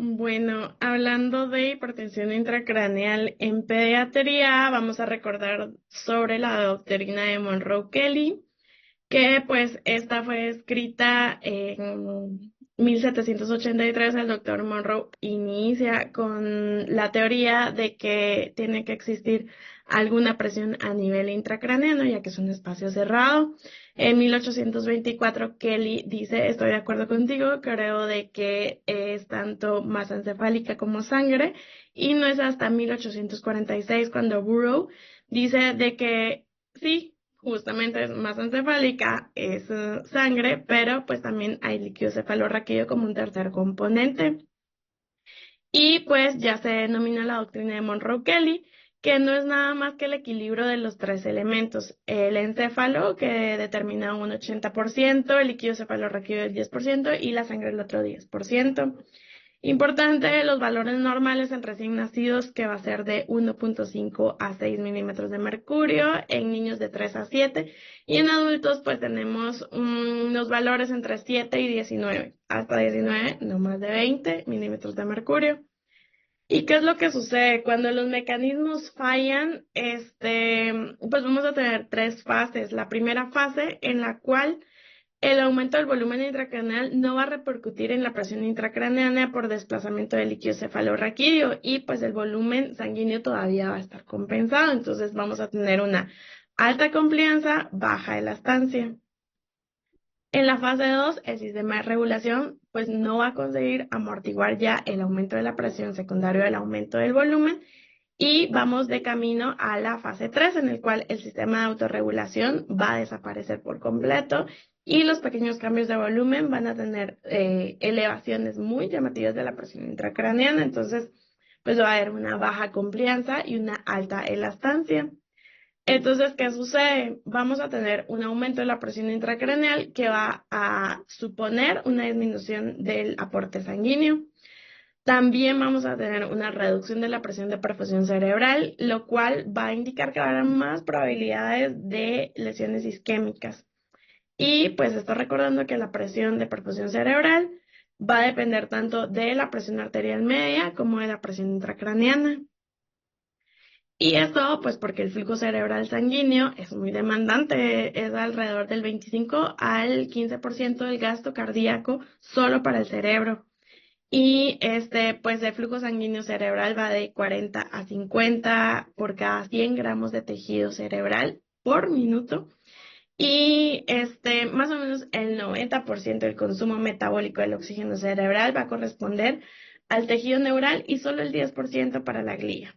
Bueno, hablando de hipertensión intracraneal en pediatría, vamos a recordar sobre la doctrina de Monroe-Kelly, que pues esta fue escrita en 1783. El doctor Monroe inicia con la teoría de que tiene que existir alguna presión a nivel intracraneano, ya que es un espacio cerrado. En 1824, Kelly dice, estoy de acuerdo contigo, creo de que es tanto masa encefálica como sangre, y no es hasta 1846 cuando Burrow dice de que sí, justamente es masa encefálica, es sangre, pero pues también hay líquido cefalorraquídeo como un tercer componente. Y pues ya se denomina la doctrina de Monroe-Kelly, que no es nada más que el equilibrio de los tres elementos: el encéfalo, que determina un 80%, el líquido cefalorraquídeo el 10% y la sangre el otro 10%. Importante, los valores normales en recién nacidos, que va a ser de 1.5 a 6 milímetros de mercurio, en niños de 3 a 7, y en adultos pues tenemos unos valores entre 7 y 19, hasta 19, no más de 20 milímetros de mercurio. ¿Y qué es lo que sucede? Cuando los mecanismos fallan, pues vamos a tener tres fases. La primera fase en la cual el aumento del volumen intracraneal no va a repercutir en la presión intracraneana por desplazamiento del líquido cefalorraquídeo, y pues el volumen sanguíneo todavía va a estar compensado. Entonces vamos a tener una alta complianza, baja elastancia. En la fase 2, el sistema de regulación pues no va a conseguir amortiguar ya el aumento de la presión secundario del aumento del volumen, y vamos de camino a la fase 3, en el cual el sistema de autorregulación va a desaparecer por completo y los pequeños cambios de volumen van a tener elevaciones muy llamativas de la presión intracraneana. Entonces, pues va a haber una baja complianza y una alta elastancia. Entonces, ¿qué sucede? Vamos a tener un aumento de la presión intracraneal que va a suponer una disminución del aporte sanguíneo. También vamos a tener una reducción de la presión de perfusión cerebral, lo cual va a indicar que habrá más probabilidades de lesiones isquémicas. Y pues esto recordando que la presión de perfusión cerebral va a depender tanto de la presión arterial media como de la presión intracraneana. Y esto pues porque el flujo cerebral sanguíneo es muy demandante, es alrededor del 25 al 15% del gasto cardíaco solo para el cerebro. Y pues el flujo sanguíneo cerebral va de 40 a 50 por cada 100 gramos de tejido cerebral por minuto. Y más o menos el 90% del consumo metabólico del oxígeno cerebral va a corresponder al tejido neural y solo el 10% para la glía.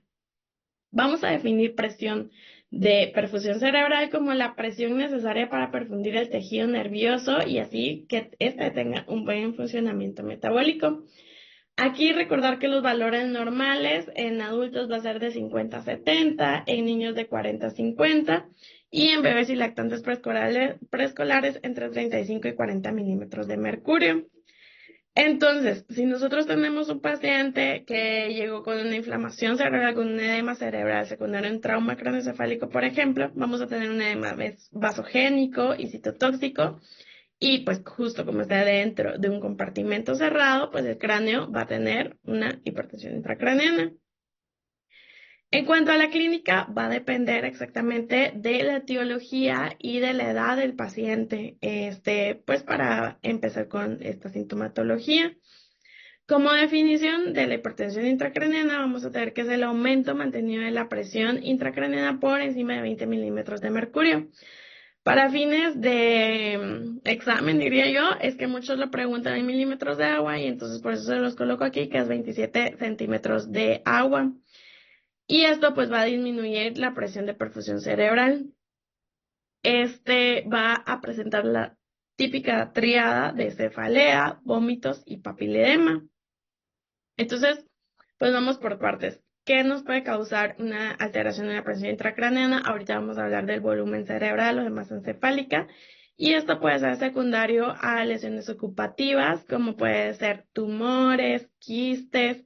Vamos a definir presión de perfusión cerebral como la presión necesaria para perfundir el tejido nervioso y así que éste tenga un buen funcionamiento metabólico. Aquí recordar que los valores normales en adultos va a ser de 50 a 70, en niños de 40 a 50 y en bebés y lactantes preescolares entre 35 y 40 milímetros de mercurio. Entonces, si nosotros tenemos un paciente que llegó con una inflamación cerebral, con un edema cerebral secundario en trauma craneoencefálico, por ejemplo, vamos a tener un edema vasogénico y citotóxico. Y pues justo como está dentro de un compartimento cerrado, pues el cráneo va a tener una hipertensión intracraneana. En cuanto a la clínica, va a depender exactamente de la etiología y de la edad del paciente, pues para empezar con esta sintomatología. Como definición de la hipertensión intracraneana, vamos a tener que es el aumento mantenido de la presión intracraneana por encima de 20 milímetros de mercurio. Para fines de examen, diría yo, es que muchos lo preguntan en milímetros de agua y entonces por eso se los coloco aquí, que es 27 centímetros de agua. Y esto pues va a disminuir la presión de perfusión cerebral. Va a presentar la típica tríada de cefalea, vómitos y papiledema. Entonces, pues vamos por partes. ¿Qué nos puede causar una alteración en la presión intracraneana? Ahorita vamos a hablar del volumen cerebral o de masa encefálica. Y esto puede ser secundario a lesiones ocupativas, como puede ser tumores, quistes,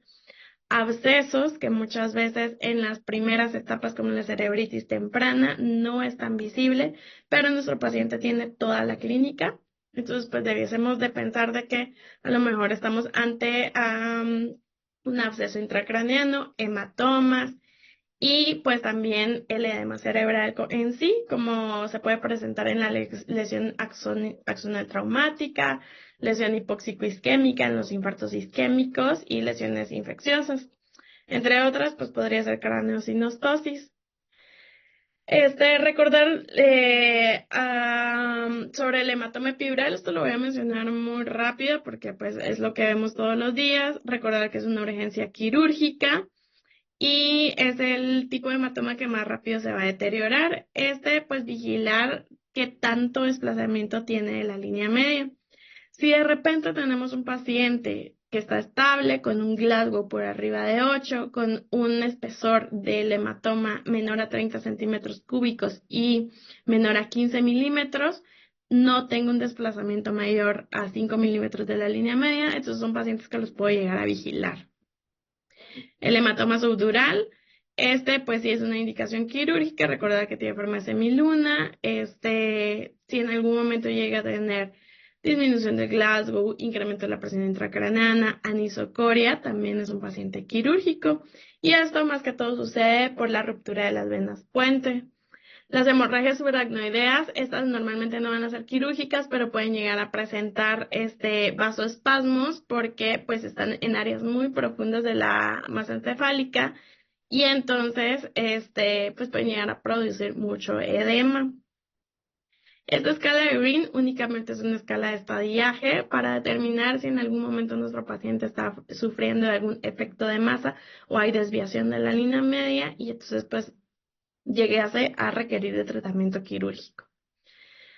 abscesos, que muchas veces en las primeras etapas, como la cerebritis temprana, no es tan visible, pero nuestro paciente tiene toda la clínica. Entonces, pues debiésemos de pensar de que a lo mejor estamos ante un absceso intracraneano, hematomas y pues también el edema cerebral en sí, como se puede presentar en la lesión axonal traumática, lesión hipóxico-isquémica, en los infartos isquémicos y lesiones infecciosas. Entre otras, pues podría ser craneosinostosis. Recordar sobre el hematoma epidural, esto lo voy a mencionar muy rápido porque pues es lo que vemos todos los días. Recordar que es una urgencia quirúrgica y es el tipo de hematoma que más rápido se va a deteriorar. Pues vigilar qué tanto desplazamiento tiene de la línea media. Si de repente tenemos un paciente que está estable, con un Glasgow por arriba de 8, con un espesor del hematoma menor a 30 centímetros cúbicos y menor a 15 milímetros, no tengo un desplazamiento mayor a 5 milímetros de la línea media, estos son pacientes que los puedo llegar a vigilar. El hematoma subdural, pues sí es una indicación quirúrgica, recordad que tiene forma de semiluna, si en algún momento llega a tener disminución del Glasgow, incremento de la presión intracraneana, anisocoria, también es un paciente quirúrgico, y esto más que todo sucede por la ruptura de las venas puente. Las hemorragias subaracnoideas, estas normalmente no van a ser quirúrgicas, pero pueden llegar a presentar vasoespasmos porque pues están en áreas muy profundas de la masa encefálica y entonces pues pueden llegar a producir mucho edema. Esta escala de Green únicamente es una escala de estadiaje para determinar si en algún momento nuestro paciente está sufriendo de algún efecto de masa o hay desviación de la línea media y entonces pues llegase a requerir de tratamiento quirúrgico.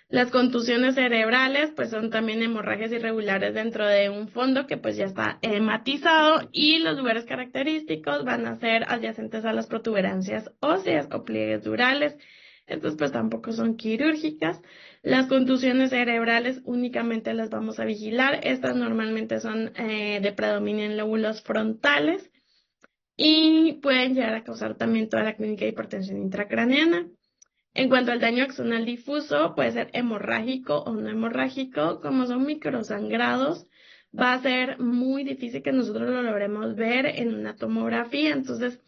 Las contusiones cerebrales pues son también hemorragias irregulares dentro de un fondo que pues ya está hematizado y los lugares característicos van a ser adyacentes a las protuberancias óseas o pliegues durales. Estas pues tampoco son quirúrgicas. Las contusiones cerebrales únicamente las vamos a vigilar. Estas normalmente son de predominio en lóbulos frontales y pueden llegar a causar también toda la clínica de hipertensión intracraneana. En cuanto al daño axonal difuso, puede ser hemorrágico o no hemorrágico. Como son microsangrados, va a ser muy difícil que nosotros lo logremos ver en una tomografía. Entonces,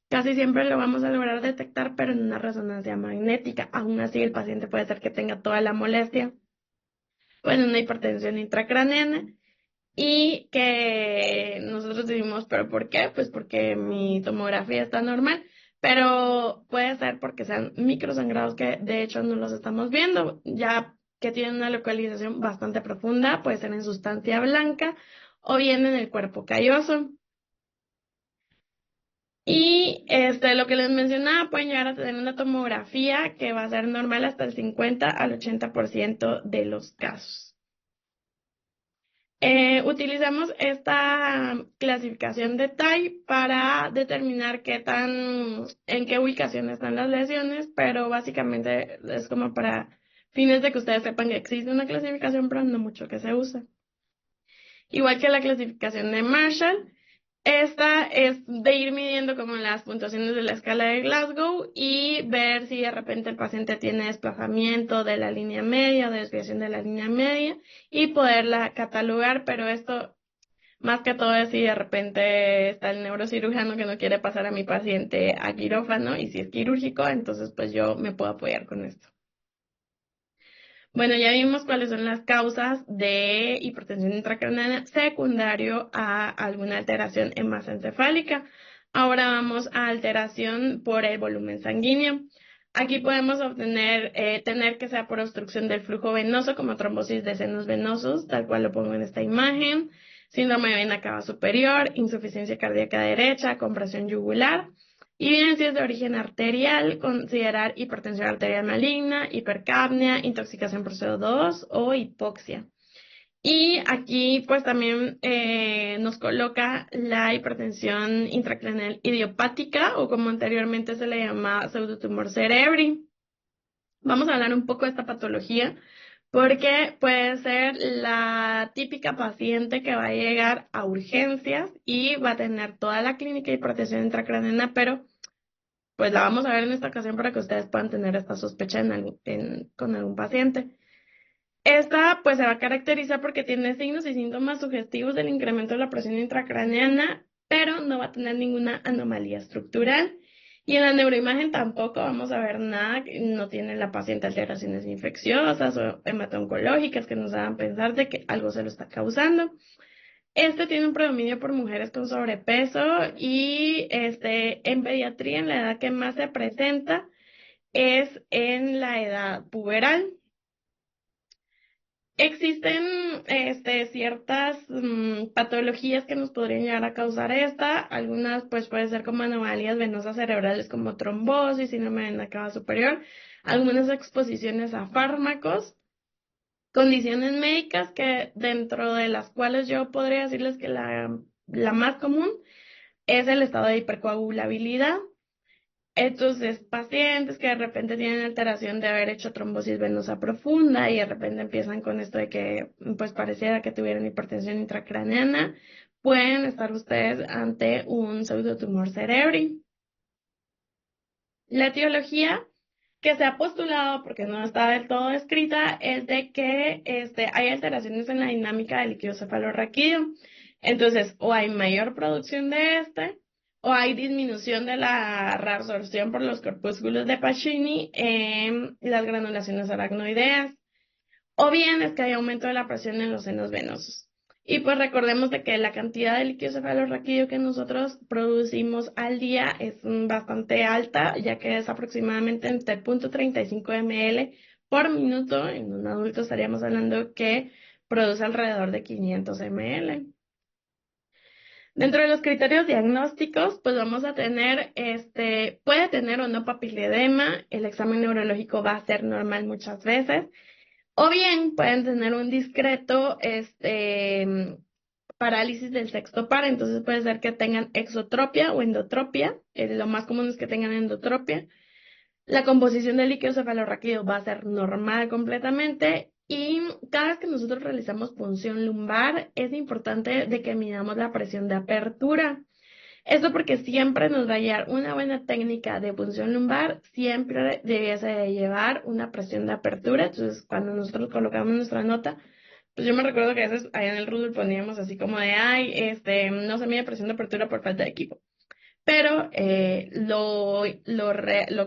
casi siempre lo vamos a lograr detectar, pero en una resonancia magnética. Aún así, el paciente puede ser que tenga toda la molestia o en una hipertensión intracraneana. Y que nosotros decimos, ¿pero por qué? Pues porque mi tomografía está normal, pero puede ser porque sean microsangrados que de hecho no los estamos viendo, ya que tienen una localización bastante profunda, puede ser en sustancia blanca o bien en el cuerpo calloso. Y lo que les mencionaba, pueden llegar a tener una tomografía que va a ser normal hasta el 50 al 80% de los casos. Utilizamos esta clasificación de TAI para determinar en qué ubicación están las lesiones, pero básicamente es como para fines de que ustedes sepan que existe una clasificación, pero no mucho que se usa. Igual que la clasificación de Marshall, esta es de ir midiendo como las puntuaciones de la escala de Glasgow y ver si de repente el paciente tiene desplazamiento de la línea media o desviación de la línea media y poderla catalogar, pero esto más que todo es si de repente está el neurocirujano que no quiere pasar a mi paciente a quirófano y si es quirúrgico, entonces pues yo me puedo apoyar con esto. Bueno, ya vimos cuáles son las causas de hipertensión intracraneana secundario a alguna alteración en masa encefálica. Ahora vamos a alteración por el volumen sanguíneo. Aquí podemos tener que sea por obstrucción del flujo venoso, como trombosis de senos venosos, tal cual lo pongo en esta imagen, síndrome de vena cava superior, insuficiencia cardíaca derecha, compresión yugular. Y bien, si es de origen arterial, considerar hipertensión arterial maligna, hipercapnia, intoxicación por CO2 o hipoxia. Y aquí pues también nos coloca la hipertensión intracraneal idiopática o como anteriormente se le llamaba pseudotumor cerebri. Vamos a hablar un poco de esta patología porque puede ser la típica paciente que va a llegar a urgencias y va a tener toda la clínica de hipertensión intracraneana, pero pues la vamos a ver en esta ocasión para que ustedes puedan tener esta sospecha con algún paciente. Esta pues se va a caracterizar porque tiene signos y síntomas sugestivos del incremento de la presión intracraneana pero no va a tener ninguna anomalía estructural. Y en la neuroimagen tampoco vamos a ver nada, no tiene la paciente alteraciones infecciosas o hemato-oncológicas que nos hagan pensar de que algo se lo está causando. Este tiene un predominio por mujeres con sobrepeso y en pediatría, en la edad que más se presenta es en la edad puberal. Existen ciertas patologías que nos podrían llegar a causar esta. Algunas pues pueden ser como anomalías venosas cerebrales como trombosis, síndrome de vena cava superior, algunas exposiciones a fármacos, condiciones médicas que dentro de las cuales yo podría decirles que la más común es el estado de hipercoagulabilidad. Entonces, pacientes que de repente tienen alteración de haber hecho trombosis venosa profunda y de repente empiezan con esto de que, pues pareciera que tuvieran hipertensión intracraneana, pueden estar ustedes ante un pseudotumor cerebri. La etiología que se ha postulado, porque no está del todo escrita, es de que hay alteraciones en la dinámica del líquido cefalorraquídeo. Entonces, o hay mayor producción de o hay disminución de la reabsorción por los corpúsculos de Pacini en las granulaciones aracnoideas, o bien es que hay aumento de la presión en los senos venosos. Y pues recordemos de que la cantidad de líquido cefalorraquídeo que nosotros producimos al día es bastante alta, ya que es aproximadamente entre 0.35 ml por minuto. En un adulto estaríamos hablando que produce alrededor de 500 ml. Dentro de los criterios diagnósticos, pues vamos a tener, puede tener o no papiledema, el examen neurológico va a ser normal muchas veces, o bien pueden tener un discreto parálisis del sexto par, entonces puede ser que tengan exotropia o endotropia, lo más común es que tengan endotropia. La composición del líquido cefalorraquídeo va a ser normal completamente y cada vez que nosotros realizamos punción lumbar es importante de que midamos la presión de apertura. Esto porque siempre nos va a llevar una buena técnica de punción lumbar, siempre debiese de llevar una presión de apertura. Entonces, cuando nosotros colocamos nuestra nota, pues yo me recuerdo que a veces allá en el Rudol poníamos así como de, ay, no se mide presión de apertura por falta de equipo. Pero lo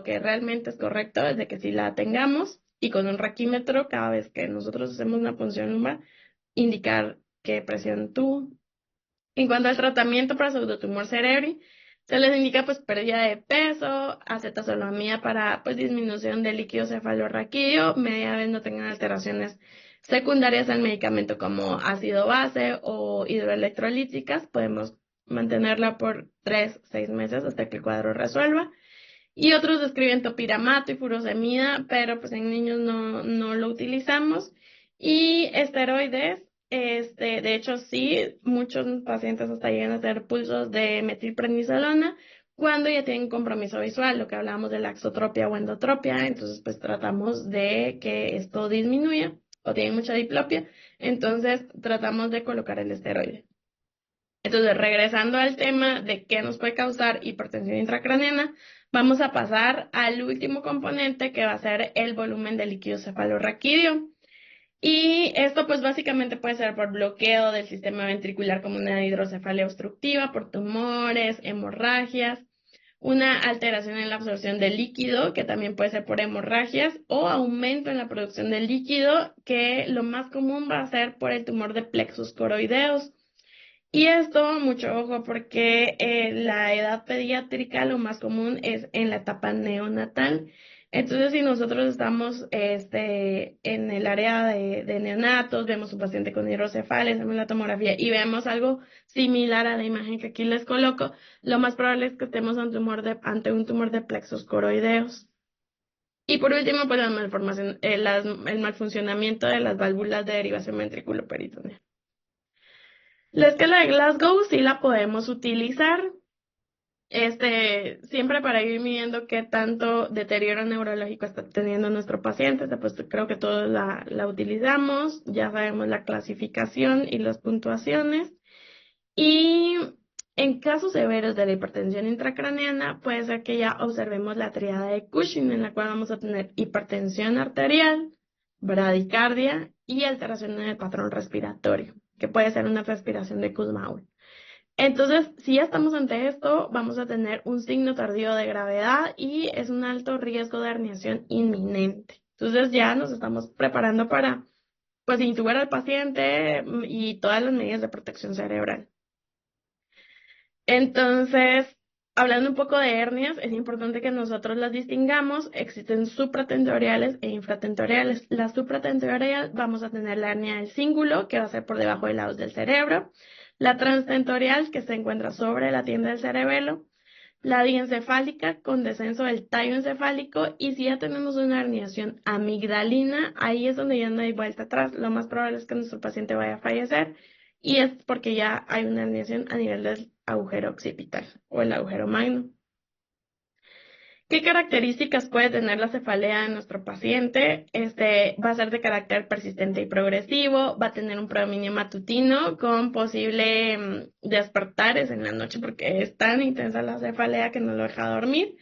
que realmente es correcto es de que si la tengamos y con un raquímetro, cada vez que nosotros hacemos una punción lumbar, indicar qué presión tuvo. En cuanto al tratamiento para pseudotumor cerebri, se les indica pues pérdida de peso, acetazolamida para pues disminución del líquido cefalorraquídeo, media vez no tengan alteraciones secundarias al medicamento como ácido base o hidroelectrolíticas, podemos mantenerla por 3, 6 meses hasta que el cuadro resuelva. Y otros describen topiramato y furosemida, pero pues en niños no lo utilizamos. Y esteroides, de hecho sí, muchos pacientes hasta llegan a hacer pulsos de metilprednisolona cuando ya tienen compromiso visual, lo que hablábamos de la exotropia o endotropia, entonces pues tratamos de que esto disminuya o tienen mucha diplopia, entonces tratamos de colocar el esteroide. Entonces, regresando al tema de qué nos puede causar hipertensión intracraneana, vamos a pasar al último componente que va a ser el volumen del líquido cefalorraquídeo. Y esto pues básicamente puede ser por bloqueo del sistema ventricular como una hidrocefalia obstructiva, por tumores, hemorragias, una alteración en la absorción del líquido, que también puede ser por hemorragias, o aumento en la producción del líquido, que lo más común va a ser por el tumor de plexus coroideus. Y esto, mucho ojo, porque la edad pediátrica lo más común es en la etapa neonatal. Entonces, si nosotros estamos en el área de neonatos, vemos un paciente con hidrocefalia, hacemos la tomografía y vemos algo similar a la imagen que aquí les coloco, lo más probable es que estemos ante un tumor de plexos coroideos. Y por último, pues la malformación, el malfuncionamiento de las válvulas de derivación ventriculoperitoneal. La escala de Glasgow sí la podemos utilizar, siempre para ir midiendo qué tanto deterioro neurológico está teniendo nuestro paciente. Después creo que todos la utilizamos, ya sabemos la clasificación y las puntuaciones. Y en casos severos de la hipertensión intracraneana, puede ser que ya observemos la triada de Cushing, en la cual vamos a tener hipertensión arterial, bradicardia y alteración en el patrón respiratorio, que puede ser una respiración de Kussmaul. Entonces, si ya estamos ante esto, vamos a tener un signo tardío de gravedad y es un alto riesgo de herniación inminente. Entonces, ya nos estamos preparando para, pues, intubar al paciente y todas las medidas de protección cerebral. Entonces, hablando un poco de hernias, es importante que nosotros las distingamos. Existen supratentoriales e infratentoriales. La supratentorial vamos a tener la hernia del cíngulo, que va a ser por debajo de lados del cerebro. La transtentorial, que se encuentra sobre la tienda del cerebelo. La diencefálica, con descenso del tallo encefálico. Y si ya tenemos una herniación amigdalina, ahí es donde ya no hay vuelta atrás. Lo más probable es que nuestro paciente vaya a fallecer. Y es porque ya hay una herniación a nivel del agujero occipital o el agujero magno. ¿Qué características puede tener la cefalea en nuestro paciente? Va a ser de carácter persistente y progresivo, va a tener un predominio matutino con posible despertares en la noche porque es tan intensa la cefalea que no lo deja dormir.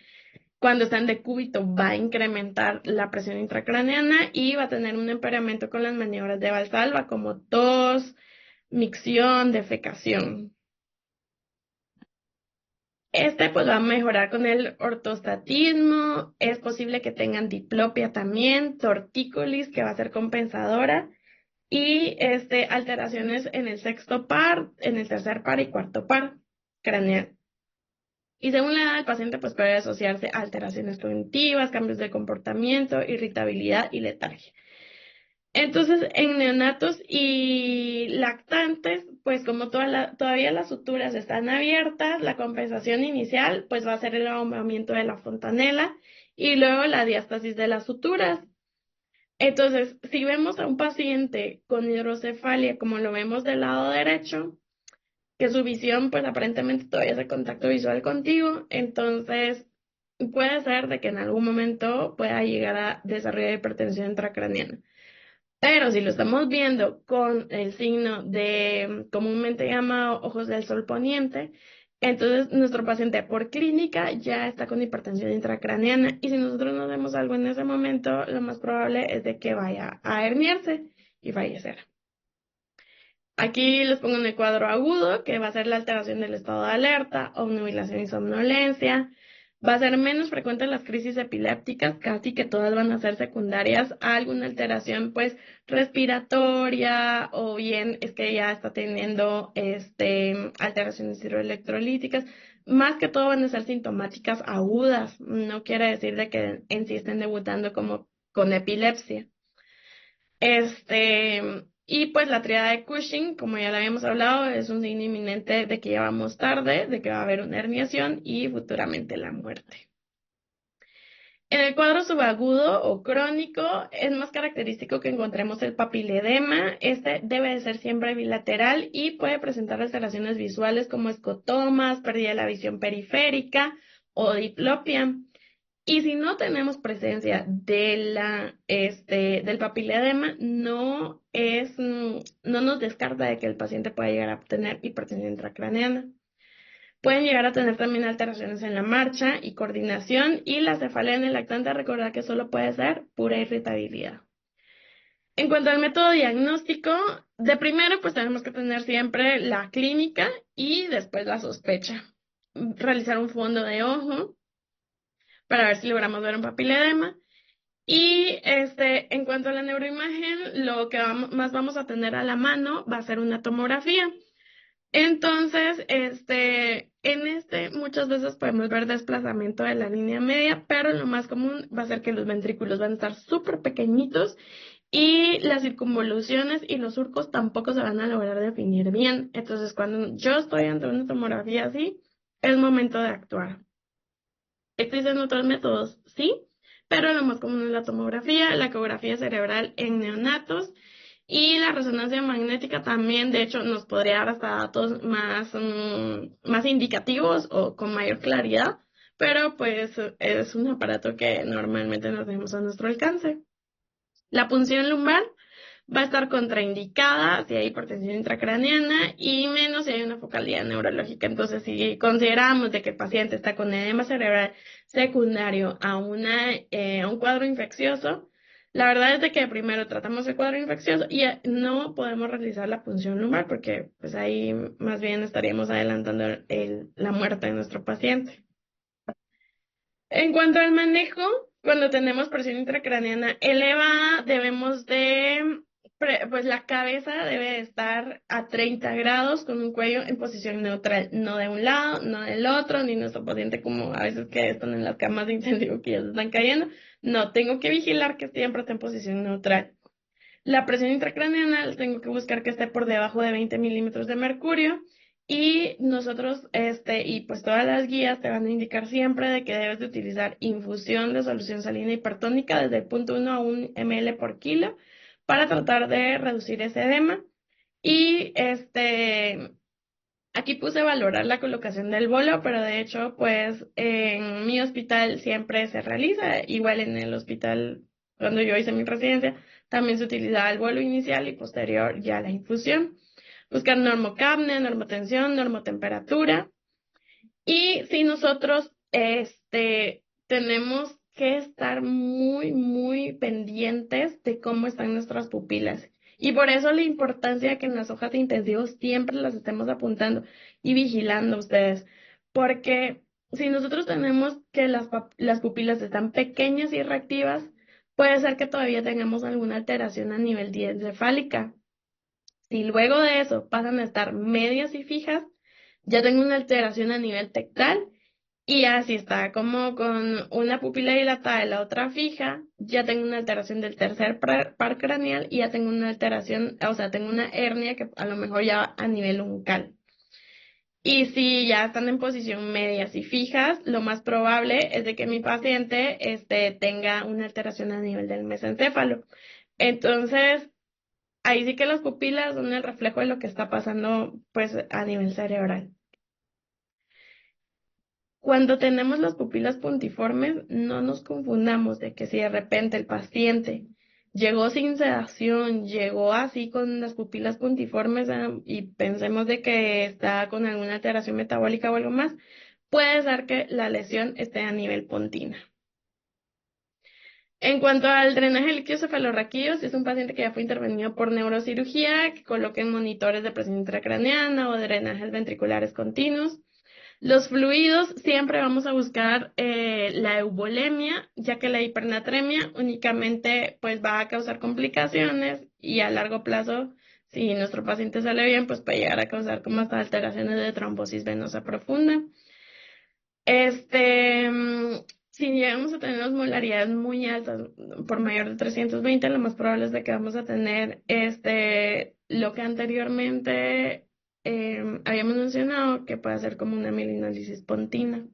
Cuando está en decúbito va a incrementar la presión intracraneana y va a tener un empeoramiento con las maniobras de Valsalva como tos, micción, defecación. Pues va a mejorar con el ortostatismo, es posible que tengan diplopia también, tortícolis que va a ser compensadora y alteraciones en el sexto par, en el tercer par y cuarto par craneal. Y según la edad del paciente, pues puede asociarse a alteraciones cognitivas, cambios de comportamiento, irritabilidad y letargia. Entonces, en neonatos y lactantes, pues como todavía las suturas están abiertas, la compensación inicial pues va a ser el ahumamiento de la fontanela y luego la diástasis de las suturas. Entonces, si vemos a un paciente con hidrocefalia como lo vemos del lado derecho, que su visión pues aparentemente todavía es de contacto visual contigo, entonces puede ser de que en algún momento pueda llegar a desarrollar hipertensión intracraneana. Pero si lo estamos viendo con el signo de comúnmente llamado ojos del sol poniente, entonces nuestro paciente por clínica ya está con hipertensión intracraneana y si nosotros no vemos algo en ese momento, lo más probable es de que vaya a herniarse y fallecer. Aquí les pongo en el cuadro agudo, que va a ser la alteración del estado de alerta, obnubilación y somnolencia. Va a ser menos frecuente las crisis epilépticas, casi que todas van a ser secundarias a alguna alteración, pues, respiratoria, o bien es que ya está teniendo, alteraciones hidroelectrolíticas. Más que todo van a ser sintomáticas agudas, no quiere decir de que en sí estén debutando como con epilepsia. Y pues la triada de Cushing, como ya lo habíamos hablado, es un signo inminente de que ya vamos tarde, de que va a haber una herniación y futuramente la muerte. En el cuadro subagudo o crónico es más característico que encontremos el papiledema. Este debe de ser siempre bilateral y puede presentar alteraciones visuales como escotomas, pérdida de la visión periférica o diplopia. Y si no tenemos presencia del papiledema, no nos descarta de que el paciente pueda llegar a tener hipertensión intracraneana. Pueden llegar a tener también alteraciones en la marcha y coordinación y la cefalea en el lactante, recordar que solo puede ser pura irritabilidad. En cuanto al método diagnóstico, de primero pues tenemos que tener siempre la clínica y después la sospecha. Realizar un fondo de ojo para ver si logramos ver un papiledema. Y en cuanto a la neuroimagen, lo que más vamos a tener a la mano va a ser una tomografía. Entonces, muchas veces podemos ver desplazamiento de la línea media, pero lo más común va a ser que los ventrículos van a estar súper pequeñitos y las circunvoluciones y los surcos tampoco se van a lograr definir bien. Entonces, cuando yo estoy ante una tomografía así, es momento de actuar. Existen otros métodos, sí, pero lo más común es la tomografía, la ecografía cerebral en neonatos y la resonancia magnética también, de hecho, nos podría dar hasta datos más indicativos o con mayor claridad, pero pues es un aparato que normalmente no tenemos a nuestro alcance. La punción lumbar va a estar contraindicada si hay hipertensión intracraneana y menos si hay una focalidad neurológica. Entonces, si consideramos de que el paciente está con edema cerebral secundario a un cuadro infeccioso, La verdad es de que primero tratamos el cuadro infeccioso y no podemos realizar la punción lumbar porque pues ahí más bien estaríamos adelantando la muerte de nuestro paciente. En cuanto al manejo, cuando tenemos presión intracraneana elevada, debemos de, pues la cabeza debe de estar a 30 grados con un cuello en posición neutral, no de un lado, no del otro, ni nuestro paciente como a veces que están en las camas de intensivo que ya se están cayendo. No, tengo que vigilar que siempre esté en posición neutral. La presión intracraneal tengo que buscar que esté por debajo de 20 milímetros de mercurio y nosotros, y pues todas las guías te van a indicar siempre de que debes de utilizar infusión de solución salina hipertónica desde el 0.1 a 1 ml por kilo para tratar de reducir ese edema. Y aquí puse valorar la colocación del bolo, pero de hecho, pues en mi hospital siempre se realiza, igual en el hospital cuando yo hice mi residencia, también se utilizaba el bolo inicial y posterior ya la infusión. Buscar normocapnia, normotensión, normotemperatura. Y si nosotros tenemos que estar muy, muy pendientes de cómo están nuestras pupilas. Y por eso la importancia de que en las hojas de intensivos siempre las estemos apuntando y vigilando ustedes. Porque si nosotros tenemos que las pupilas están pequeñas y reactivas, puede ser que todavía tengamos alguna alteración a nivel diencefálica. Si luego de eso pasan a estar medias y fijas, ya tengo una alteración a nivel tectal y así está como con una pupila dilatada y la otra fija, ya tengo una alteración del tercer par craneal y ya tengo una alteración, o sea, tengo una hernia que a lo mejor ya va a nivel uncal. Y si ya están en posición medias y fijas, lo más probable es de que mi paciente tenga una alteración a nivel del mesencéfalo. Entonces, ahí sí que las pupilas son el reflejo de lo que está pasando pues a nivel cerebral. Cuando tenemos las pupilas puntiformes, no nos confundamos de que si de repente el paciente llegó sin sedación, llegó así con las pupilas puntiformes, y pensemos de que está con alguna alteración metabólica o algo más, puede ser que la lesión esté a nivel pontina. En cuanto al drenaje líquido cefalorraquídeo, si es un paciente que ya fue intervenido por neurocirugía, que coloquen monitores de presión intracraneana o drenajes ventriculares continuos. Los fluidos, siempre vamos a buscar la eubolemia, ya que la hipernatremia únicamente pues va a causar complicaciones y a largo plazo, si nuestro paciente sale bien, pues puede llegar a causar como hasta alteraciones de trombosis venosa profunda. Si llegamos a tener osmolaridades muy altas, por mayor de 320, lo más probable es de que vamos a tener lo que anteriormente habíamos mencionado, que puede ser como una mielinolisis pontina.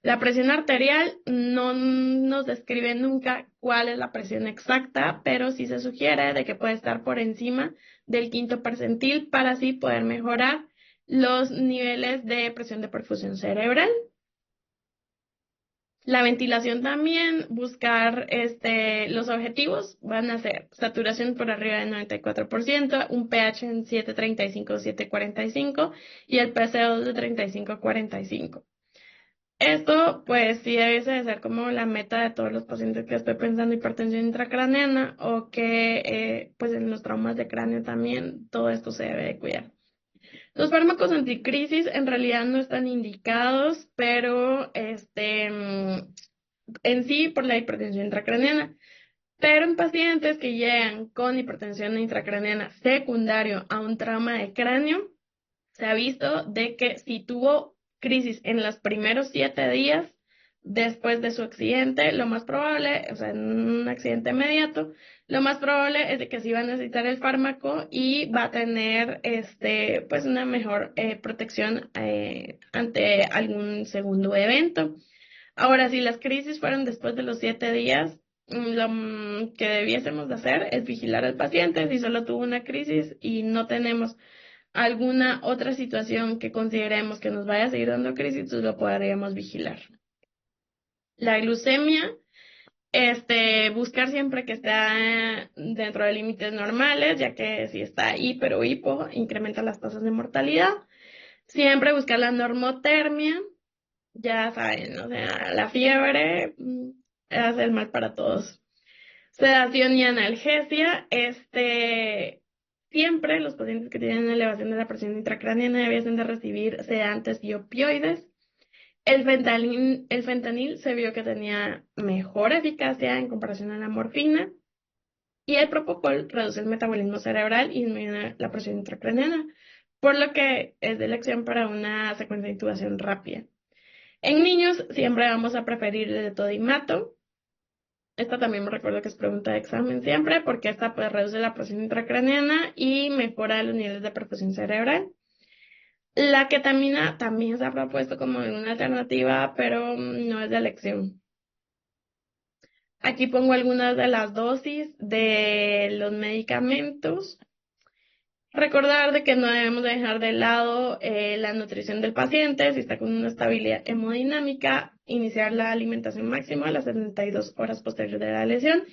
La presión arterial no nos describe nunca cuál es la presión exacta, pero sí se sugiere de que puede estar por encima del quinto percentil para así poder mejorar los niveles de presión de perfusión cerebral. La ventilación también, buscar los objetivos van a ser saturación por arriba del 94%, un pH en 7.35 o 7.45 y el PCO2 de 35 a 45. Esto pues sí debe de ser como la meta de todos los pacientes que estoy pensando hipertensión intracraneana o que pues en los traumas de cráneo también todo esto se debe de cuidar. Los fármacos anticrisis en realidad no están indicados, pero en sí por la hipertensión intracraneana. Pero en pacientes que llegan con hipertensión intracraneana secundario a un trauma de cráneo, se ha visto de que si tuvo crisis en los primeros 7 días después de su accidente, lo más probable, o sea, en un accidente inmediato, lo más probable es de que sí va a necesitar el fármaco y va a tener pues una mejor protección ante algún segundo evento. Ahora, si las crisis fueron después de los 7 días, lo que debiésemos de hacer es vigilar al paciente si solo tuvo una crisis y no tenemos alguna otra situación que consideremos que nos vaya a seguir dando crisis, entonces lo podríamos vigilar. La glucemia, buscar siempre que esté dentro de límites normales, ya que si está hiper o hipo, incrementa las tasas de mortalidad. Siempre buscar la normotermia, ya saben, o sea, la fiebre hace el mal para todos. Sedación y analgesia. Siempre los pacientes que tienen elevación de la presión intracraneana debiesen de recibir sedantes y opioides. El fentanil se vio que tenía mejor eficacia en comparación a la morfina. Y el propofol reduce el metabolismo cerebral y disminuye la presión intracraneana, por lo que es de elección para una secuencia de intubación rápida. En niños siempre vamos a preferir el todimato. Esta también me recuerdo que es pregunta de examen siempre, porque esta pues reduce la presión intracraneana y mejora los niveles de perfusión cerebral. La ketamina también se ha propuesto como una alternativa, pero no es de elección. Aquí pongo algunas de las dosis de los medicamentos. Recordar de que no debemos dejar de lado la nutrición del paciente, si está con una estabilidad hemodinámica, iniciar la alimentación máxima a las 72 horas posteriores de la lesión.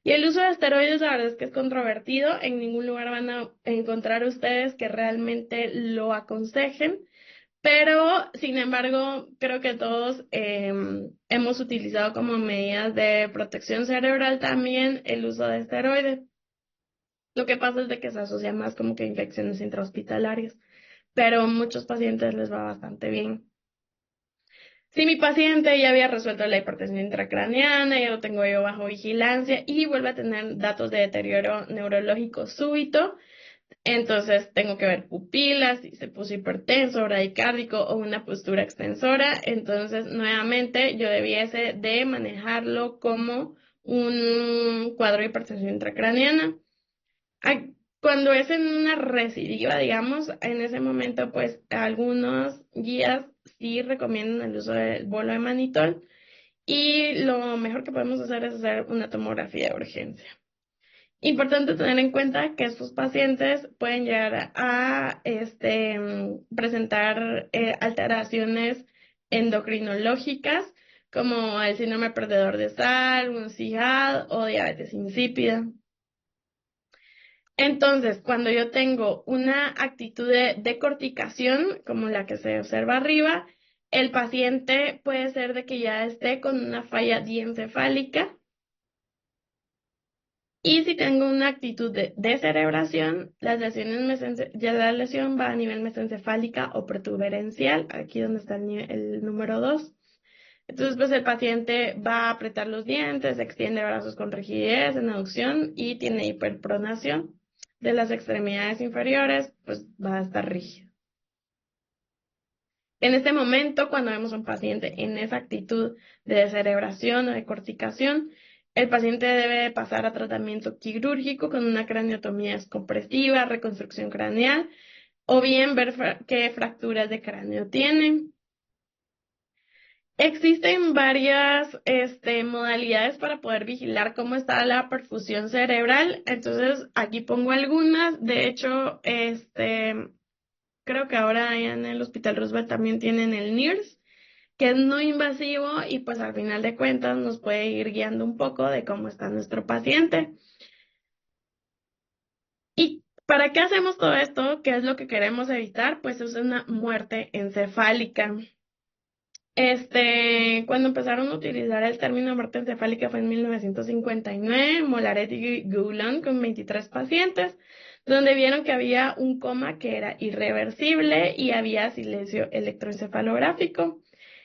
Y el uso de esteroides, la verdad es que es controvertido, en ningún lugar van a encontrar ustedes que realmente lo aconsejen, pero sin embargo creo que todos hemos utilizado como medidas de protección cerebral también el uso de esteroides. Lo que pasa es de que se asocia más como que a infecciones intrahospitalarias, pero a muchos pacientes les va bastante bien. Si mi paciente ya había resuelto la hipertensión intracraneana, ya lo tengo yo bajo vigilancia y vuelve a tener datos de deterioro neurológico súbito, entonces tengo que ver pupilas, si se puso hipertenso, bradicárdico o una postura extensora, entonces nuevamente yo debiese de manejarlo como un cuadro de hipertensión intracraneana. Cuando es en una recidiva, digamos, en ese momento, pues algunos guías sí recomiendan el uso del bolo de manitol y lo mejor que podemos hacer es hacer una tomografía de urgencia. Importante tener en cuenta que estos pacientes pueden llegar a presentar alteraciones endocrinológicas como el síndrome perdedor de sal, un CIAD o diabetes insípida. Entonces, cuando yo tengo una actitud de decorticación, como la que se observa arriba, el paciente puede ser de que ya esté con una falla diencefálica. Y si tengo una actitud de descerebración, ya la lesión va a nivel mesencefálica o protuberencial, aquí donde está el número 2. Entonces, pues el paciente va a apretar los dientes, extiende brazos con rigidez en aducción y tiene hiperpronación de las extremidades inferiores, pues va a estar rígido. En este momento, cuando vemos a un paciente en esa actitud de descerebración o de corticación, el paciente debe pasar a tratamiento quirúrgico con una craniotomía descompresiva, reconstrucción craneal, o bien ver qué fracturas de cráneo tiene. Existen varias modalidades para poder vigilar cómo está la perfusión cerebral. Entonces, aquí pongo algunas. De hecho, creo que ahora en el Hospital Roosevelt también tienen el NIRS, que es no invasivo y pues al final de cuentas nos puede ir guiando un poco de cómo está nuestro paciente. ¿Y para qué hacemos todo esto? ¿Qué es lo que queremos evitar? Pues es una muerte encefálica. Cuando empezaron a utilizar el término muerte encefálica fue en 1959, Molaret y Goulon con 23 pacientes, donde vieron que había un coma que era irreversible y había silencio electroencefalográfico.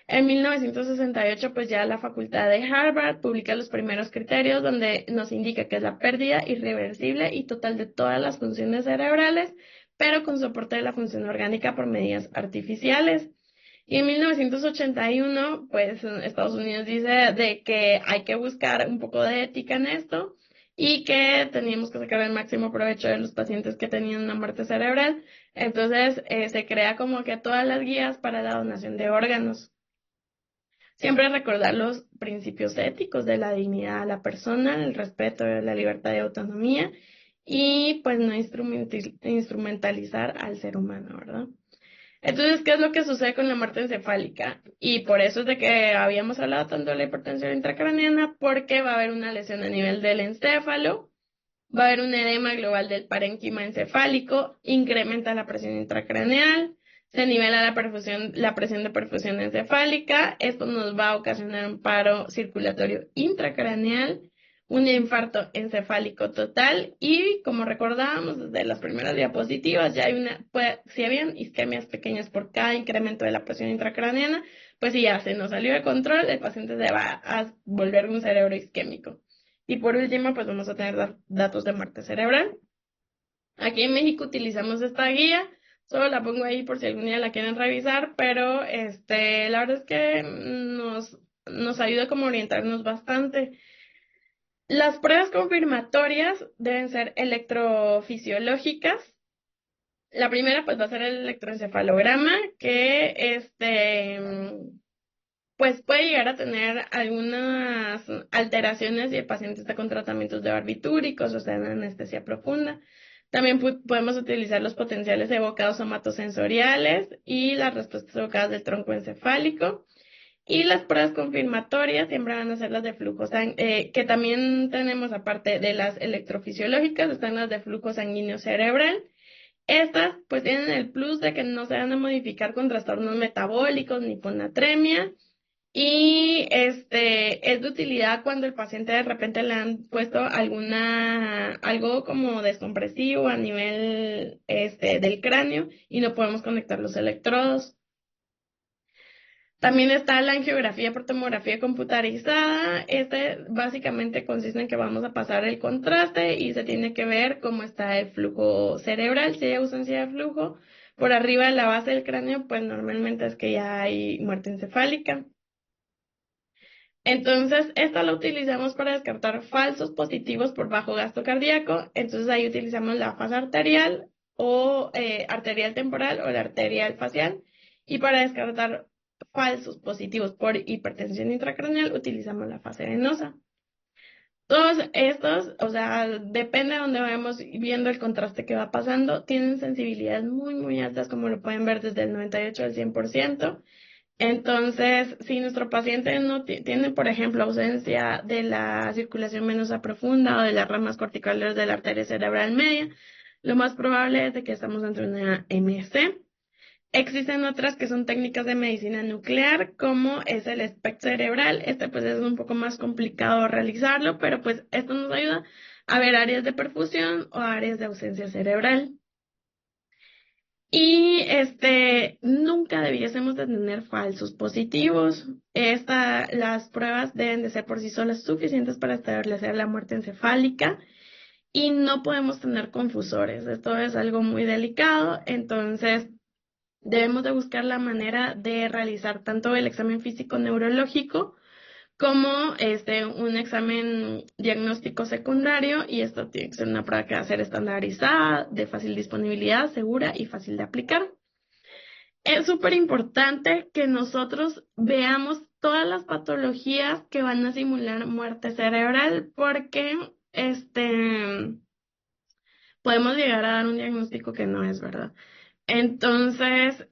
En 1968, pues ya la Facultad de Harvard publica los primeros criterios donde nos indica que es la pérdida irreversible y total de todas las funciones cerebrales, pero con soporte de la función orgánica por medidas artificiales. Y en 1981, pues Estados Unidos dice de que hay que buscar un poco de ética en esto y que teníamos que sacar el máximo provecho de los pacientes que tenían una muerte cerebral. Entonces, se crea como que todas las guías para la donación de órganos. Siempre recordar los principios éticos de la dignidad a la persona, el respeto de la libertad y autonomía y pues no instrumentalizar al ser humano, ¿verdad? Entonces, ¿qué es lo que sucede con la muerte encefálica? Y por eso es de que habíamos hablado tanto de la hipertensión intracraneana, porque va a haber una lesión a nivel del encéfalo, va a haber un edema global del parénquima encefálico, incrementa la presión intracraneal, se nivela la presión de perfusión encefálica, esto nos va a ocasionar un paro circulatorio intracraneal, un infarto encefálico total y como recordábamos desde las primeras diapositivas, ya hay si habían isquemias pequeñas por cada incremento de la presión intracraneana, pues si ya se nos salió de control, el paciente se va a volver un cerebro isquémico. Y por último, pues vamos a tener datos de muerte cerebral. Aquí en México utilizamos esta guía, solo la pongo ahí por si algún día la quieren revisar, pero la verdad es que nos ayuda como a orientarnos bastante. Las pruebas confirmatorias deben ser electrofisiológicas. La primera pues va a ser el electroencefalograma, que pues puede llegar a tener algunas alteraciones si el paciente está con tratamientos de barbitúricos o sea, en anestesia profunda. También podemos utilizar los potenciales evocados somatosensoriales y las respuestas evocadas del tronco encefálico. Y las pruebas confirmatorias siempre van a ser las de flujo sanguíneo, que también tenemos aparte de las electrofisiológicas, están las de flujo sanguíneo cerebral. Estas pues tienen el plus de que no se van a modificar con trastornos metabólicos ni con atremia. Y es de utilidad cuando el paciente de repente le han puesto algo como descompresivo a nivel del cráneo y no podemos conectar los electrodos. También está la angiografía por tomografía computarizada. Básicamente consiste en que vamos a pasar el contraste y se tiene que ver cómo está el flujo cerebral, si hay ausencia de flujo. Por arriba de la base del cráneo, pues normalmente es que ya hay muerte encefálica. Entonces, esta la utilizamos para descartar falsos positivos por bajo gasto cardíaco. Entonces, ahí utilizamos la fase arterial o arterial temporal o la arterial facial. Y para descartar falsos positivos por hipertensión intracraneal, utilizamos la fase venosa. Todos estos, o sea, depende de donde vayamos viendo el contraste que va pasando, tienen sensibilidades muy, muy altas, como lo pueden ver desde el 98 al 100%. Entonces, si nuestro paciente no tiene, por ejemplo, ausencia de la circulación venosa profunda o de las ramas corticales de la arteria cerebral media, lo más probable es de que estamos ante una MC. Existen otras que son técnicas de medicina nuclear, como es el SPECT cerebral. Pues es un poco más complicado realizarlo, pero pues esto nos ayuda a ver áreas de perfusión o áreas de ausencia cerebral. Y nunca debiésemos de tener falsos positivos. Las pruebas deben de ser por sí solas suficientes para establecer la muerte encefálica y no podemos tener confusores. Esto es algo muy delicado, entonces debemos de buscar la manera de realizar tanto el examen físico neurológico como un examen diagnóstico secundario, y esto tiene que ser una prueba que va a ser estandarizada, de fácil disponibilidad, segura y fácil de aplicar. Es súper importante que nosotros veamos todas las patologías que van a simular muerte cerebral porque podemos llegar a dar un diagnóstico que no es verdad. Entonces,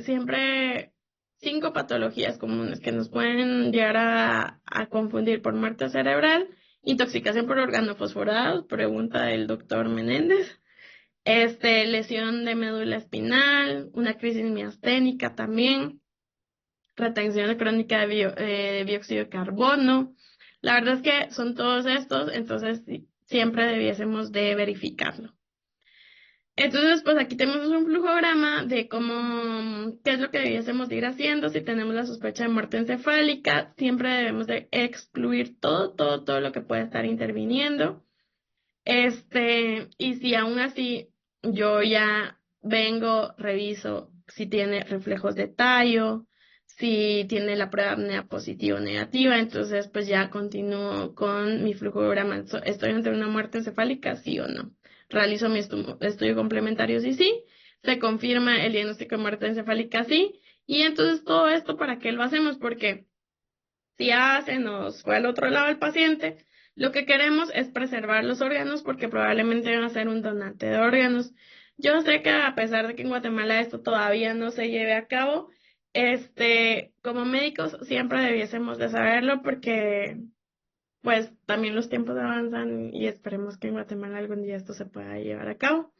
siempre 5 patologías comunes que nos pueden llegar a confundir por muerte cerebral: intoxicación por organofosforados, pregunta del doctor Menéndez, lesión de médula espinal, una crisis miasténica también, retención crónica de dióxido de carbono. La verdad es que son todos estos, entonces siempre debiésemos de verificarlo. Entonces, pues aquí tenemos un flujograma de qué es lo que debiésemos ir haciendo si tenemos la sospecha de muerte encefálica. Siempre debemos de excluir todo lo que pueda estar interviniendo. Y si aún así yo ya vengo, reviso si tiene reflejos de tallo, si tiene la prueba de apnea positiva o negativa, entonces pues ya continúo con mi flujograma. ¿Estoy ante una muerte encefálica, sí o no? Realizo mi estudio complementario, sí, se confirma el diagnóstico de muerte encefálica, sí, y entonces todo esto, ¿para qué lo hacemos? Porque si ya se nos fue al otro lado el paciente, lo que queremos es preservar los órganos porque probablemente van a ser un donante de órganos. Yo sé que a pesar de que en Guatemala esto todavía no se lleve a cabo, como médicos siempre debiésemos de saberlo porque pues también los tiempos avanzan y esperemos que en Guatemala algún día esto se pueda llevar a cabo.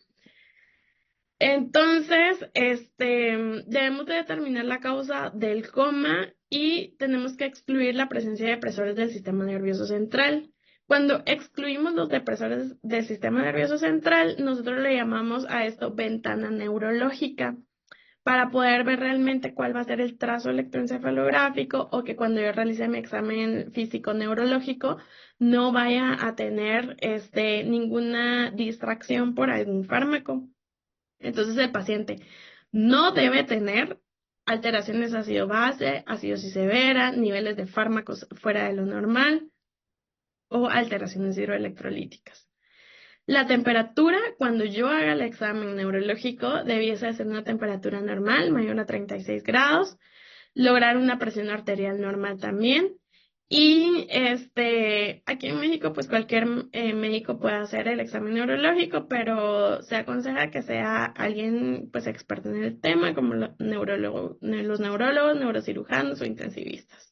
Entonces, debemos de determinar la causa del coma y tenemos que excluir la presencia de depresores del sistema nervioso central. Cuando excluimos los depresores del sistema nervioso central, nosotros le llamamos a esto ventana neurológica, para poder ver realmente cuál va a ser el trazo electroencefalográfico o que cuando yo realice mi examen físico neurológico no vaya a tener ninguna distracción por algún fármaco. Entonces el paciente no debe tener alteraciones ácido-base, acidosis severa, niveles de fármacos fuera de lo normal o alteraciones hidroelectrolíticas. La temperatura, cuando yo haga el examen neurológico, debiese ser una temperatura normal, mayor a 36 grados, lograr una presión arterial normal también. Y aquí en México, pues cualquier médico puede hacer el examen neurológico, pero se aconseja que sea alguien pues experto en el tema, como los neurólogos, neurocirujanos o intensivistas.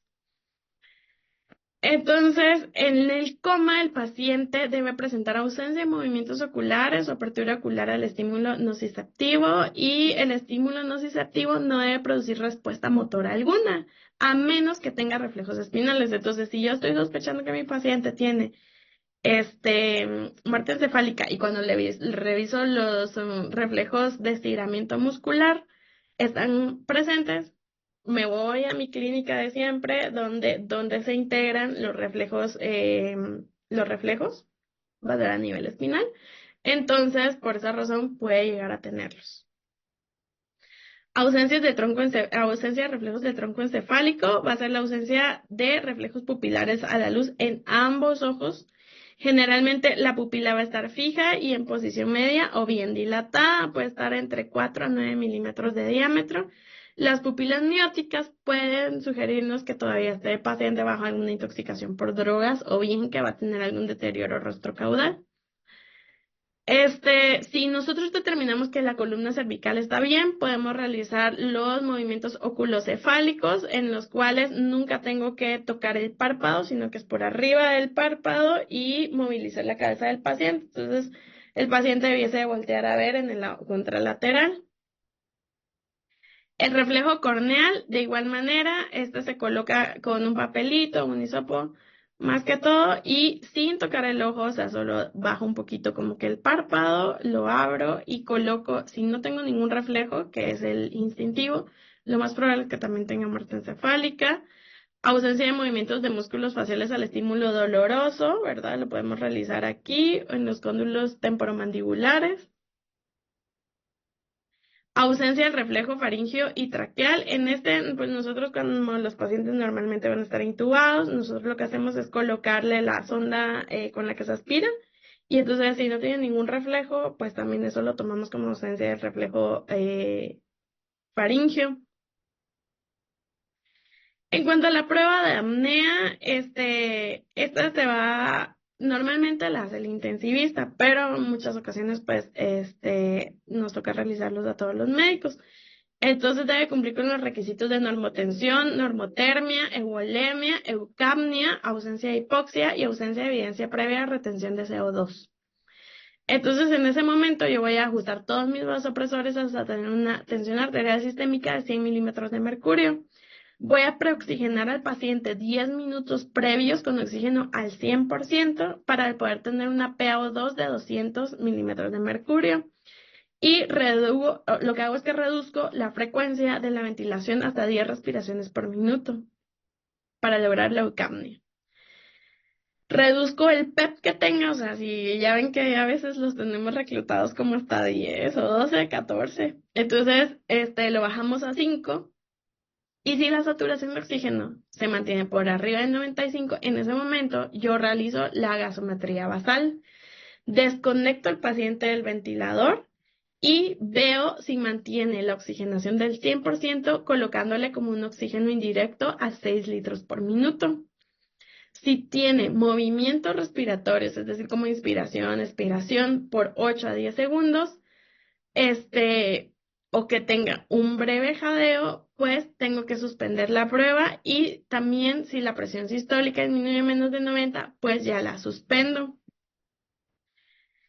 Entonces, en el coma, el paciente debe presentar ausencia de movimientos oculares o apertura ocular al estímulo nociceptivo y el estímulo nociceptivo no debe producir respuesta motora alguna, a menos que tenga reflejos espinales. Entonces, si yo estoy sospechando que mi paciente tiene muerte encefálica y cuando reviso los reflejos de estiramiento muscular están presentes, me voy a mi clínica de siempre donde se integran los reflejos, va a ser a nivel espinal. Entonces, por esa razón puede llegar a tenerlos. Ausencia de reflejos de tronco encefálico va a ser la ausencia de reflejos pupilares a la luz en ambos ojos. Generalmente la pupila va a estar fija y en posición media o bien dilatada, puede estar entre 4 a 9 milímetros de diámetro. Las pupilas mióticas pueden sugerirnos que todavía esté el paciente bajo alguna intoxicación por drogas o bien que va a tener algún deterioro rostrocaudal. Si nosotros determinamos que la columna cervical está bien, podemos realizar los movimientos oculocefálicos en los cuales nunca tengo que tocar el párpado, sino que es por arriba del párpado y movilizar la cabeza del paciente. Entonces, el paciente debiese voltear a ver en el lado contralateral. El reflejo corneal, de igual manera, se coloca con un papelito, un hisopo, más que todo, y sin tocar el ojo, o sea, solo bajo un poquito como que el párpado, lo abro y coloco, si no tengo ningún reflejo, que es el instintivo, lo más probable es que también tenga muerte encefálica, ausencia de movimientos de músculos faciales al estímulo doloroso, ¿verdad? Lo podemos realizar aquí, en los cóndulos temporomandibulares. Ausencia del reflejo faríngeo y traqueal. Pues nosotros cuando los pacientes normalmente van a estar intubados, nosotros lo que hacemos es colocarle la sonda con la que se aspira. Y entonces si no tiene ningún reflejo, pues también eso lo tomamos como ausencia del reflejo faríngeo. En cuanto a la prueba de apnea, esta normalmente la hace el intensivista, pero en muchas ocasiones, pues, nos toca realizarlos a todos los médicos. Entonces debe cumplir con los requisitos de normotensión, normotermia, euvolemia, eucapnia, ausencia de hipoxia y ausencia de evidencia previa de retención de CO2. Entonces, en ese momento yo voy a ajustar todos mis vasopresores hasta tener una tensión arterial sistémica de 100 milímetros de mercurio. Voy a preoxigenar al paciente 10 minutos previos con oxígeno al 100% para poder tener una PaO2 de 200 milímetros de mercurio. Y lo que hago es que reduzco la frecuencia de la ventilación hasta 10 respiraciones por minuto para lograr la eucapnia. Reduzco el PEP que tenga, o sea, si ya ven que a veces los tenemos reclutados como hasta 10 o 12, 14. Entonces, lo bajamos a 5. Y si la saturación de oxígeno se mantiene por arriba del 95, en ese momento yo realizo la gasometría basal. Desconecto al paciente del ventilador y veo si mantiene la oxigenación del 100% colocándole como un oxígeno indirecto a 6 litros por minuto. Si tiene movimientos respiratorios, es decir, como inspiración, expiración por 8 a 10 segundos, o que tenga un breve jadeo, pues tengo que suspender la prueba y también si la presión sistólica disminuye menos de 90, pues ya la suspendo.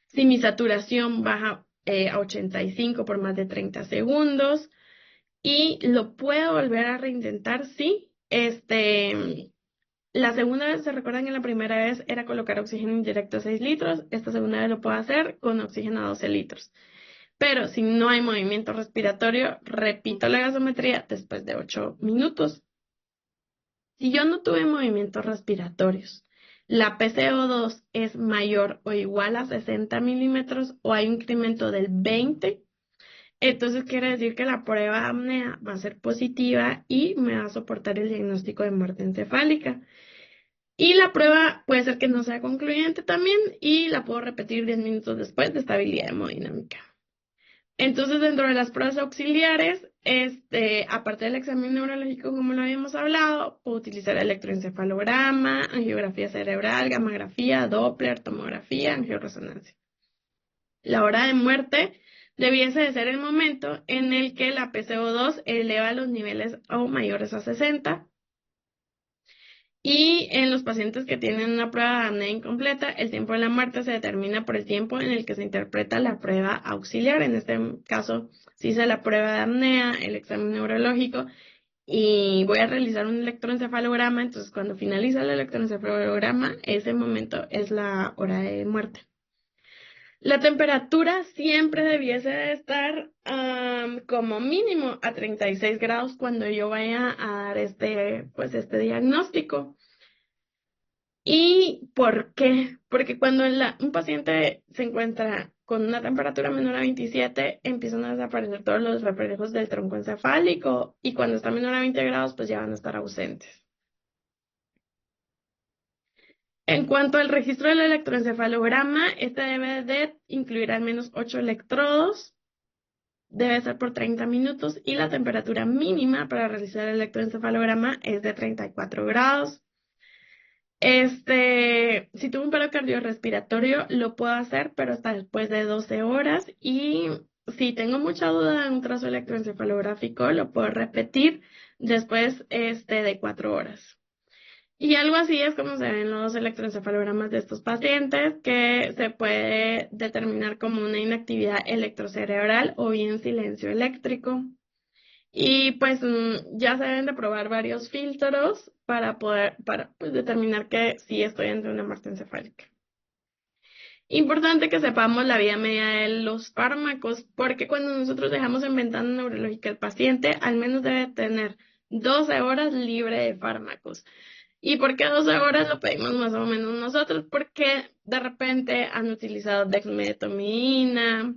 Si mi saturación baja a 85 por más de 30 segundos y lo puedo volver a reintentar, sí, La segunda vez, ¿se recuerdan que la primera vez era colocar oxígeno indirecto a 6 litros? Esta segunda vez lo puedo hacer con oxígeno a 12 litros. Pero si no hay movimiento respiratorio, repito la gasometría después de 8 minutos. Si yo no tuve movimientos respiratorios, la PCO2 es mayor o igual a 60 milímetros o hay un incremento del 20, entonces quiere decir que la prueba de apnea va a ser positiva y me va a soportar el diagnóstico de muerte encefálica. Y la prueba puede ser que no sea concluyente también y la puedo repetir 10 minutos después de estabilidad hemodinámica. Entonces, dentro de las pruebas auxiliares, aparte del examen neurológico, como lo habíamos hablado, puedo utilizar electroencefalograma, angiografía cerebral, gamografía, Doppler, tomografía, angioresonancia. La hora de muerte debiese de ser el momento en el que la PCO2 eleva los niveles o mayores a 60. Y en los pacientes que tienen una prueba de apnea incompleta, el tiempo de la muerte se determina por el tiempo en el que se interpreta la prueba auxiliar. En este caso, se hice la prueba de apnea, el examen neurológico y voy a realizar un electroencefalograma. Entonces, cuando finaliza el electroencefalograma, ese momento es la hora de muerte. La temperatura siempre debiese de estar como mínimo a 36 grados cuando yo vaya a dar este diagnóstico. ¿Y por qué? Porque cuando un paciente se encuentra con una temperatura menor a 27, empiezan a desaparecer todos los reflejos del tronco encefálico y cuando está menor a 20 grados, pues ya van a estar ausentes. En cuanto al registro del electroencefalograma, este debe de incluir al menos 8 electrodos, debe ser por 30 minutos y la temperatura mínima para realizar el electroencefalograma es de 34 grados. Si tuve un paro cardiorrespiratorio, lo puedo hacer, pero hasta después de 12 horas. Y si tengo mucha duda en un trazo electroencefalográfico, lo puedo repetir después, de 4 horas. Y algo así es como se ven los electroencefalogramas de estos pacientes, que se puede determinar como una inactividad electrocerebral o bien silencio eléctrico. Y pues ya se deben de probar varios filtros para poder pues, determinar que sí estoy ante una muerte encefálica. Importante que sepamos la vida media de los fármacos, porque cuando nosotros dejamos en ventana neurológica al paciente, al menos debe tener 12 horas libre de fármacos. ¿Y por qué 12 horas lo pedimos más o menos nosotros? Porque de repente han utilizado dexmedetomidina,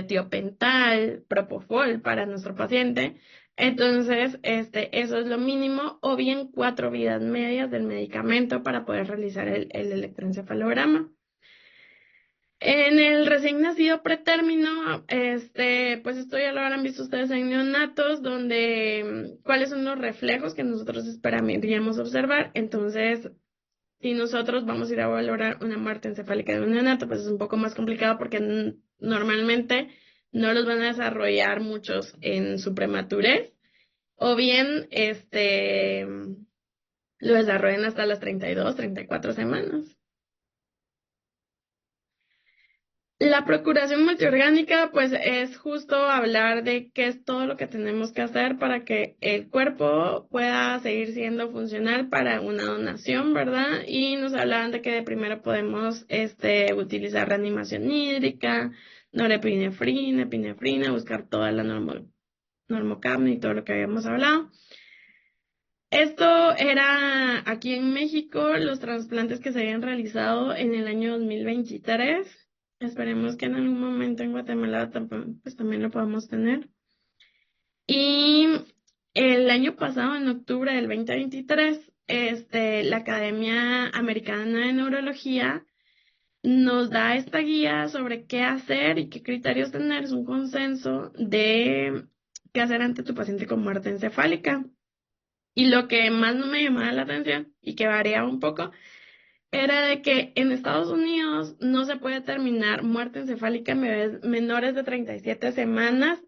tiopental, propofol para nuestro paciente. Entonces, eso es lo mínimo, o bien 4 vidas medias del medicamento para poder realizar el electroencefalograma. En el recién nacido pretérmino, pues esto ya lo habrán visto ustedes en neonatos, donde cuáles son los reflejos que nosotros esperaríamos observar. Entonces, si nosotros vamos a ir a valorar una muerte encefálica de un neonato, pues es un poco más complicado porque normalmente no los van a desarrollar muchos en su prematurez, o bien lo desarrollan hasta las 32, 34 semanas. La procuración multiorgánica, pues es justo hablar de qué es todo lo que tenemos que hacer para que el cuerpo pueda seguir siendo funcional para una donación, ¿verdad? Y nos hablaban de que de primero podemos utilizar reanimación hídrica, norepinefrina, epinefrina, buscar toda la normocapnia y todo lo que habíamos hablado. Esto era aquí en México, los trasplantes que se habían realizado en el año 2023. Esperemos que en algún momento en Guatemala pues también lo podamos tener. Y el año pasado, en octubre del 2023, la Academia Americana de Neurología nos da esta guía sobre qué hacer y qué criterios tener. Es un consenso de qué hacer ante tu paciente con muerte encefálica. Y lo que más no me llamaba la atención y que variaba un poco era de que en Estados Unidos no se puede terminar muerte encefálica en bebés menores de 37 semanas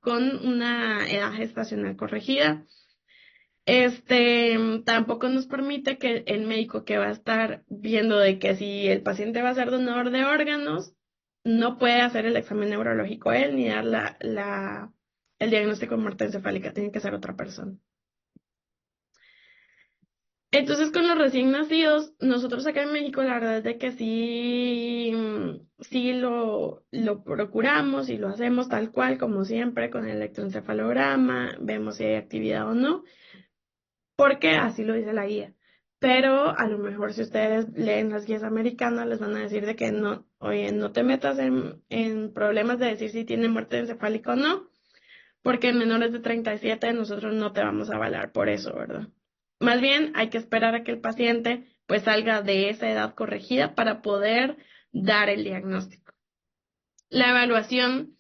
con una edad gestacional corregida. Tampoco nos permite que el médico que va a estar viendo de que si el paciente va a ser donador de órganos, no puede hacer el examen neurológico él ni dar el diagnóstico de muerte encefálica, tiene que ser otra persona. Entonces, con los recién nacidos, nosotros acá en México, la verdad es de que sí, sí lo procuramos y lo hacemos tal cual, como siempre, con el electroencefalograma, vemos si hay actividad o no, porque así lo dice la guía. Pero a lo mejor si ustedes leen las guías americanas, les van a decir de que no, oye, no te metas en problemas de decir si tiene muerte encefálica o no, porque en menores de 37 nosotros no te vamos a avalar por eso, ¿verdad? Más bien hay que esperar a que el paciente pues salga de esa edad corregida para poder dar el diagnóstico. La evaluación,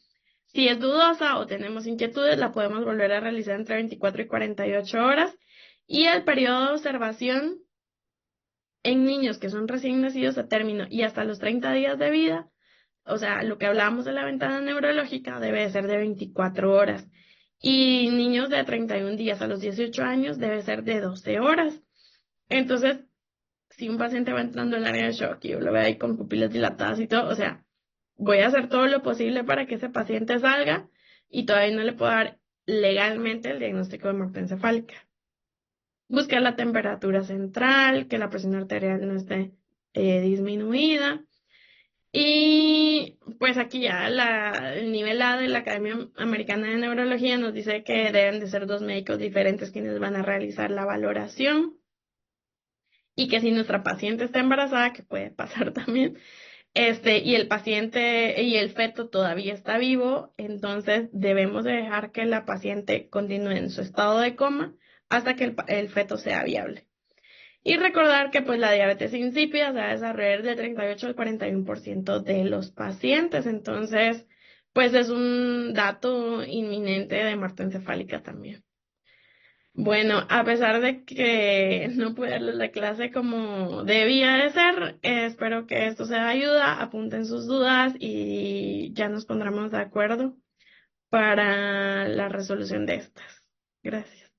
si es dudosa o tenemos inquietudes, la podemos volver a realizar entre 24 y 48 horas. Y el periodo de observación en niños que son recién nacidos a término y hasta los 30 días de vida, o sea, lo que hablábamos de la ventana neurológica debe ser de 24 horas. Y niños de 31 días a los 18 años debe ser de 12 horas. Entonces, si un paciente va entrando en el área de shock y yo lo veo ahí con pupilas dilatadas y todo, o sea, voy a hacer todo lo posible para que ese paciente salga y todavía no le puedo dar legalmente el diagnóstico de muerte encefálica. Buscar la temperatura central, que la presión arterial no esté disminuida. Y pues aquí ya el nivel A de la Academia Americana de Neurología nos dice que deben de ser dos médicos diferentes quienes van a realizar la valoración y que si nuestra paciente está embarazada, que puede pasar también, y el paciente y el feto todavía está vivo, entonces debemos de dejar que la paciente continúe en su estado de coma hasta que el feto sea viable. Y recordar que pues la diabetes insípida se va a desarrollar del 38 al 41% de los pacientes, entonces pues es un dato inminente de muerte encefálica también. Bueno, a pesar de que no pude darles la clase como debía de ser, espero que esto sea de ayuda, apunten sus dudas y ya nos pondremos de acuerdo para la resolución de estas. Gracias.